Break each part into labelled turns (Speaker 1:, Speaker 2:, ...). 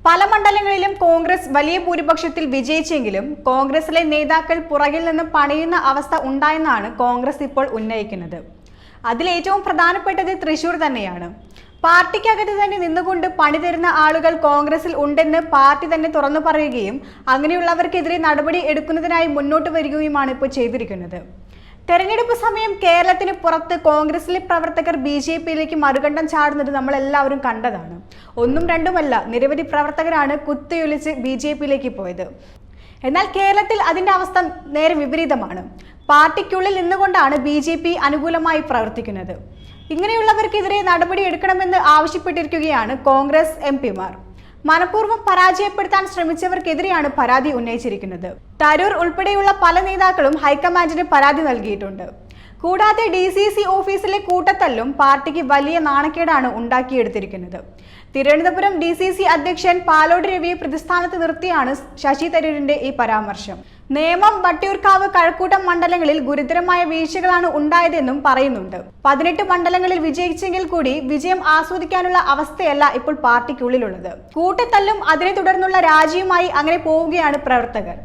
Speaker 1: പല മണ്ഡലങ്ങളിലും കോൺഗ്രസ് വലിയ ഭൂരിപക്ഷത്തിൽ വിജയിച്ചെങ്കിലും കോൺഗ്രസിലെ നേതാക്കൾ പുറകിൽ നിന്ന് പണിയുന്ന അവസ്ഥ ഉണ്ടായെന്നാണ് കോൺഗ്രസ് ഇപ്പോൾ ഉന്നയിക്കുന്നത്. അതിലേറ്റവും പ്രധാനപ്പെട്ടത് തൃശൂർ തന്നെയാണ്. പാർട്ടിക്കകത്ത് തന്നെ നിന്നുകൊണ്ട് പണി തരുന്ന ആളുകൾ കോൺഗ്രസിൽ ഉണ്ടെന്ന് പാർട്ടി തന്നെ തുറന്നു പറയുകയും അങ്ങനെയുള്ളവർക്കെതിരെ നടപടി എടുക്കുന്നതിനായി മുന്നോട്ട് വരികയുമാണ് ഇപ്പോൾ ചെയ്തിരിക്കുന്നത്. തെരഞ്ഞെടുപ്പ് സമയം കേരളത്തിന് പുറത്ത് കോൺഗ്രസിലെ പ്രവർത്തകർ BJPയിലേക്ക് മറുകണ്ഠം ചാടുന്നത് നമ്മളെല്ലാവരും കണ്ടതാണ്. ഒന്നും രണ്ടുമല്ല, നിരവധി പ്രവർത്തകരാണ് കുത്തിയൊലിച്ച് BJPയിലേക്ക് പോയത്. എന്നാൽ കേരളത്തിൽ അതിന്റെ അവസ്ഥ നേരെ വിപരീതമാണ്. പാർട്ടിക്കുള്ളിൽ നിന്നുകൊണ്ടാണ് BJP അനുകൂലമായി പ്രവർത്തിക്കുന്നത്. ഇങ്ങനെയുള്ളവർക്കെതിരെ നടപടി എടുക്കണമെന്ന് ആവശ്യപ്പെട്ടിരിക്കുകയാണ് കോൺഗ്രസ് MPമാർ. മനഃപൂർവ്വം പരാജയപ്പെടുത്താൻ ശ്രമിച്ചവർക്കെതിരെയാണ് പരാതി ഉന്നയിച്ചിരിക്കുന്നത്. തരൂർ ഉൾപ്പെടെയുള്ള പല നേതാക്കളും ഹൈക്കമാൻഡിന് പരാതി നൽകിയിട്ടുണ്ട്. കൂടാതെ DCC ഓഫീസിലെ കൂട്ടത്തല്ലും പാർട്ടിക്ക് വലിയ നാണക്കേടാണ് ഉണ്ടാക്കിയെടുത്തിരിക്കുന്നത്. തിരുവനന്തപുരം DCC അധ്യക്ഷൻ പാലോട് രവിയെ പ്രതിസ്ഥാനത്ത് നിർത്തിയാണ് ശശി തരൂരിന്റെ ഈ പരാമർശം. നേമം, വട്ടിയൂർക്കാവ്, കഴക്കൂട്ടം മണ്ഡലങ്ങളിൽ ഗുരുതരമായ വീഴ്ചകളാണ് ഉണ്ടായതെന്നും പറയുന്നുണ്ട്. 18 മണ്ഡലങ്ങളിൽ വിജയിച്ചെങ്കിൽ കൂടി വിജയം ആസ്വദിക്കാനുള്ള അവസ്ഥയല്ല ഇപ്പോൾ പാർട്ടിക്കുള്ളിലുള്ളത്. കൂട്ടത്തല്ലും അതിനെ തുടർന്നുള്ള രാജിയുമായി അങ്ങനെ പോവുകയാണ് പ്രവർത്തകർ.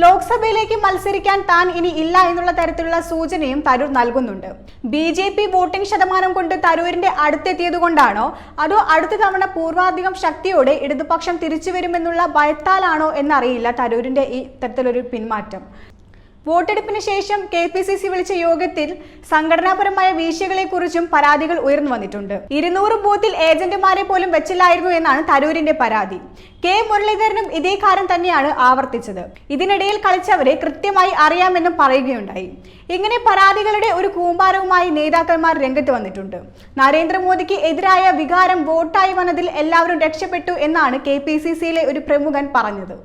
Speaker 1: ലോക്സഭയിലേക്ക് മത്സരിക്കാൻ താൻ ഇനി ഇല്ല എന്നുള്ള തരത്തിലുള്ള സൂചനയും തരൂർ നൽകുന്നുണ്ട്. BJP വോട്ടിംഗ് ശതമാനം കൊണ്ട് തരൂരിന്റെ അടുത്തെത്തിയതുകൊണ്ടാണോ അതോ അടുത്ത തവണ പൂർവാധികം ശക്തിയോടെ ഇടതുപക്ഷം തിരിച്ചുവരുമെന്നുള്ള ഭയത്താലാണോ എന്നറിയില്ല തരൂരിന്റെ ഈ തരത്തിലൊരു പിന്മാറ്റം. വോട്ടെടുപ്പിന് ശേഷം KPCC വിളിച്ച യോഗത്തിൽ സംഘടനാപരമായ വീഴ്ചകളെക്കുറിച്ചും പരാതികൾ ഉയർന്നു വന്നിട്ടുണ്ട്. 200 ബൂത്തിൽ ഏജന്റുമാരെ പോലും വെച്ചില്ലായിരുന്നു എന്നാണ് തരൂരിന്റെ പരാതി. K മുരളീധരനും ഇതേ കാര്യം തന്നെയാണ് ആവർത്തിച്ചത്. ഇതിനിടയിൽ കളിച്ചവരെ കൃത്യമായി അറിയാമെന്നും പറയുകയുണ്ടായി. ഇങ്ങനെ പരാതികളുടെ ഒരു കൂമ്പാരവുമായി നേതാക്കന്മാർ രംഗത്ത് വന്നിട്ടുണ്ട്. നരേന്ദ്രമോദിക്ക് എതിരായ വികാരം വോട്ടായി വന്നതിൽ എല്ലാവരും രക്ഷപ്പെട്ടു എന്നാണ് KPCCയിലെ ഒരു പ്രമുഖൻ പറഞ്ഞത്.